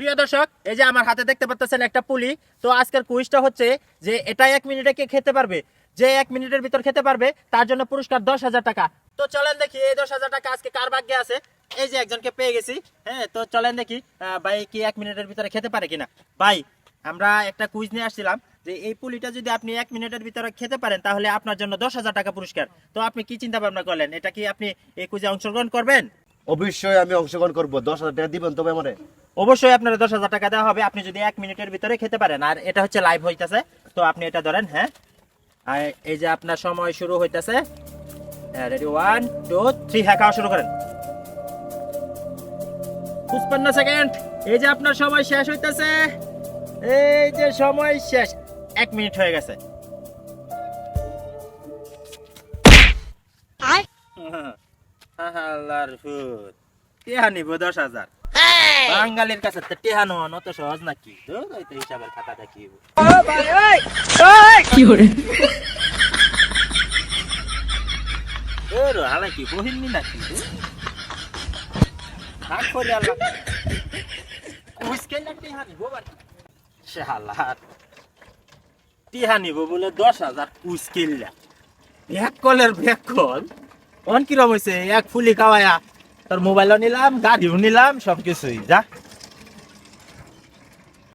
প্রিয় দর্শক, এই যে আমার হাতে দেখতে পাচ্ছেন একটা পুলি। তো আজকের কুইজটা হচ্ছে যে এটা 1 মিনিটে কে খেতে পারবে, যে 1 মিনিটের ভিতর খেতে পারবে তার জন্য পুরস্কার 10,000 টাকা। তো চলেন দেখি এই 10,000 টাকা আজকে কার ভাগ্যে আছে। এই যে একজনকে পেয়ে গেছি। হ্যাঁ, তো চলেন দেখি ভাই কি 1 মিনিটের ভিতরে খেতে পারে কিনা। ভাই, আমরা একটা কুইজ নিয়ে আসছিলাম যে এই পুলিটা যদি আপনি 1 মিনিটের ভিতরে খেতে পারেন তাহলে আপনার জন্য 10,000 টাকা পুরস্কার। তো আপনি কি চিন্তা ভাবনা করলেন, এটা কি আপনি এই কুইজে অংশগ্রহণ করবেন? অবশ্যই আমি অংশগ্রহণ করবো। 10,000 টাকা দিবেন তবে আমারে? অবশ্যই আপনার 10,000 টাকা দেওয়া হবে আপনি যদি 1 মিনিটের ভিতরে খেতে পারেন। আর এটা হচ্ছে লাইভ হইতাছে, তো আপনি এটা ধরেন। হ্যাঁ, আর এই যে আপনার সময় শুরু হইতাছে। রেডি, 1 2 3, হ্যাঁ, খাওয়া শুরু করেন। 55 সেকেন্ড। এই যে আপনার সময় শেষ হইতাছে। এই যে সময় শেষ, 1 মিনিট হয়ে গেছে। আল্লাহর ফুট, টেহা নিব 10,000। বাঙালির কাছে তো টেহা নেওয়া অত সহজ নাকি? ধুর, ওই তো হিসাবের খাতা দেখি। কি বহিনী নাকি? ভাগ করে আল্লাহ। কুইজকেল না টেহা নিব বাড়ি। শালার, টেহা নিব বলে 10,000 কুইজকেল না। ব্যাক কলের ব্যাক কল। অন কিরম হয়েছে? এক ফুলি খাওয়ায়া তোর মোবাইলও নিলাম, গাড়িও নিলাম, সবকিছুই যা।